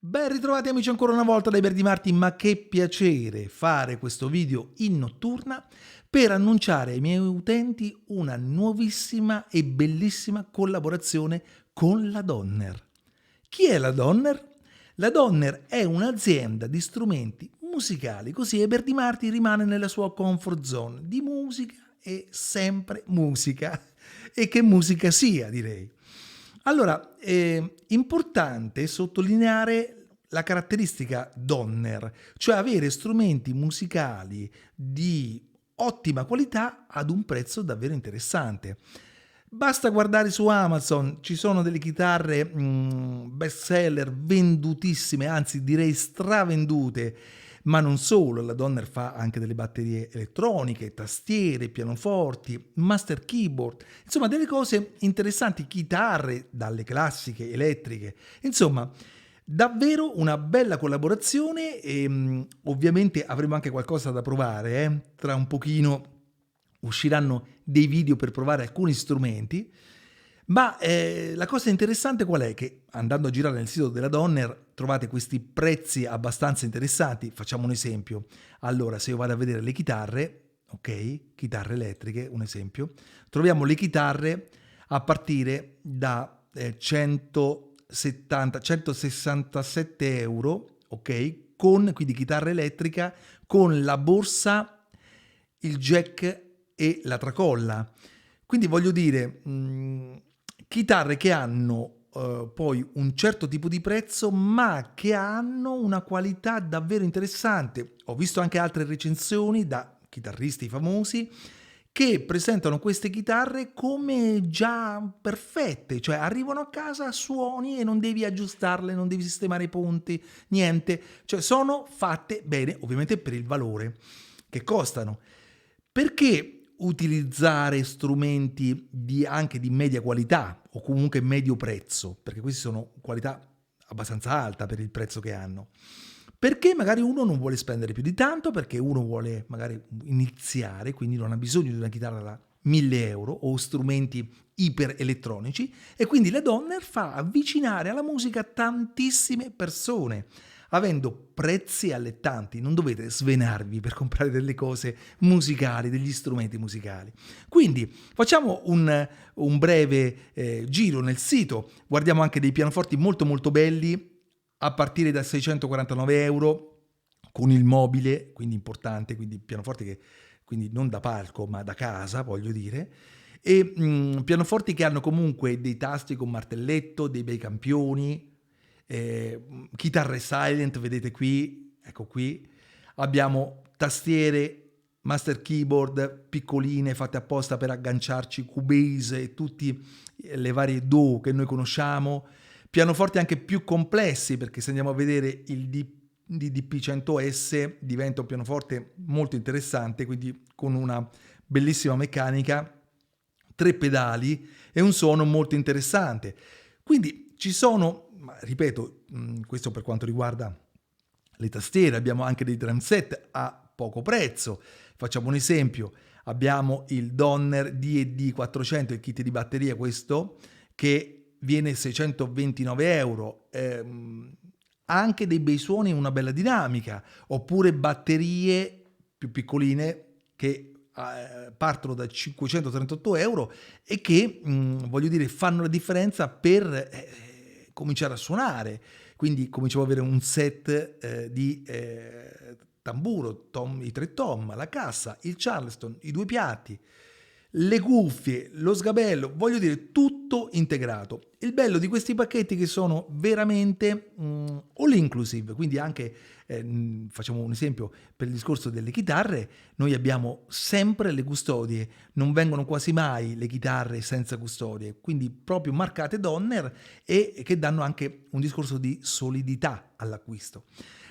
Ben ritrovati amici ancora una volta dai Verdi Marti, ma che piacere fare questo video in notturna per annunciare ai miei utenti una nuovissima e bellissima collaborazione con la Donner. Chi è la Donner? La Donner è un'azienda di strumenti musicali, così Verdi Marti rimane nella sua comfort zone di musica e sempre musica. E che musica sia, direi. Allora, è importante sottolineare la caratteristica Donner, cioè avere strumenti musicali di ottima qualità ad un prezzo davvero interessante. Basta guardare su Amazon, ci sono delle chitarre best seller vendutissime, anzi direi stravendute, ma non solo, la Donner fa anche delle batterie elettroniche, tastiere, pianoforti, master keyboard, insomma delle cose interessanti, chitarre dalle classiche elettriche, insomma davvero una bella collaborazione e ovviamente avremo anche qualcosa da provare, tra un pochino usciranno dei video per provare alcuni strumenti, ma la cosa interessante qual è? Che andando a girare nel sito della Donner trovate questi prezzi abbastanza interessanti. Facciamo un esempio. Allora, se io vado a vedere le chitarre, ok? Chitarre elettriche, un esempio, troviamo le chitarre a partire da 167 euro, ok? Con quindi chitarra elettrica, con la borsa, il jack e la tracolla. Quindi voglio dire, chitarre che hanno poi un certo tipo di prezzo, ma che hanno una qualità davvero interessante. Ho visto anche altre recensioni da chitarristi famosi che presentano queste chitarre come già perfette, cioè arrivano a casa, suoni e non devi aggiustarle, non devi sistemare i ponti, niente, cioè sono fatte bene, ovviamente per il valore che costano. Perché utilizzare strumenti anche di media qualità o comunque medio prezzo? Perché questi sono qualità abbastanza alta per il prezzo che hanno. Perché magari uno non vuole spendere più di tanto, perché uno vuole magari iniziare, quindi non ha bisogno di una chitarra da 1000 euro o strumenti iper elettronici, e quindi la Donner fa avvicinare alla musica tantissime persone avendo prezzi allettanti. Non dovete svenarvi per comprare delle cose musicali, degli strumenti musicali. Quindi facciamo un breve giro nel sito, guardiamo anche dei pianoforti molto molto belli a partire da 649 euro con il mobile, quindi importante, quindi pianoforti che quindi non da palco ma da casa, voglio dire, e pianoforti che hanno comunque dei tasti con martelletto, dei bei campioni, chitarre silent, vedete qui, ecco qui, abbiamo tastiere, master keyboard piccoline fatte apposta per agganciarci Cubase e tutte le varie DAW che noi conosciamo, pianoforti anche più complessi, perché se andiamo a vedere il DDP 100S diventa un pianoforte molto interessante, quindi con una bellissima meccanica, 3 pedali e un suono molto interessante. Quindi ci sono, ripeto, questo per quanto riguarda le tastiere, abbiamo anche dei drum set a poco prezzo. Facciamo un esempio, abbiamo il Donner D&D 400, il kit di batteria questo, che viene 629 euro, ha anche dei bei suoni e una bella dinamica, oppure batterie più piccoline che partono da 538 euro e che, voglio dire, fanno la differenza per cominciare a suonare. Quindi cominciamo ad avere un set di tamburo, i 3 tom, la cassa, il charleston, i 2 piatti, le cuffie, lo sgabello, voglio dire tutto integrato. Il bello di questi pacchetti che sono veramente all inclusive, quindi anche facciamo un esempio per il discorso delle chitarre, noi abbiamo sempre le custodie, non vengono quasi mai le chitarre senza custodie, quindi proprio marcate Donner e che danno anche un discorso di solidità all'acquisto.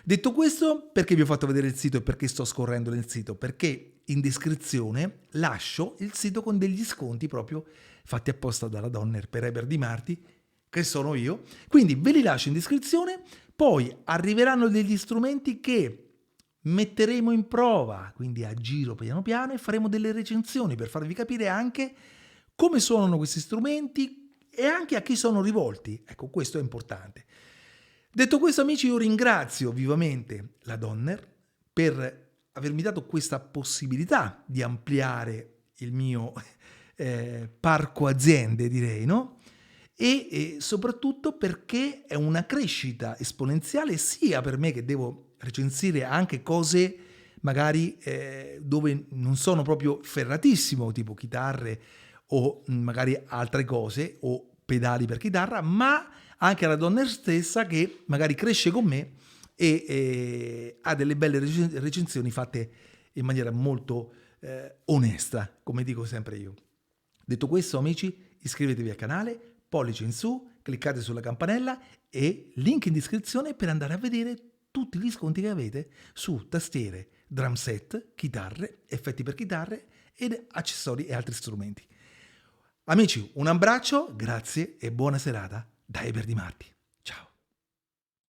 Detto questo, perché vi ho fatto vedere il sito e perché sto scorrendo nel sito? Perché in descrizione lascio il sito con degli sconti proprio fatti apposta dalla Donner per Eber Di Marti, che sono io. Quindi ve li lascio in descrizione, poi arriveranno degli strumenti che metteremo in prova, quindi a giro piano piano, e faremo delle recensioni per farvi capire anche come suonano questi strumenti e anche a chi sono rivolti. Ecco, questo è importante. Detto questo, amici, io ringrazio vivamente la Donner per avermi dato questa possibilità di ampliare il mio parco aziende, direi, no? E soprattutto perché è una crescita esponenziale sia per me che devo recensire anche cose magari dove non sono proprio ferratissimo, tipo chitarre o magari altre cose o pedali per chitarra, ma anche alla donna stessa che magari cresce con me e ha delle belle recensioni fatte in maniera molto onesta, come dico sempre io. Detto questo, amici, iscrivetevi al canale, pollice in su, cliccate sulla campanella e link in descrizione per andare a vedere tutti gli sconti che avete su tastiere, drum set, chitarre, effetti per chitarre ed accessori e altri strumenti. Amici, un abbraccio, grazie e buona serata da Eber Di Marti.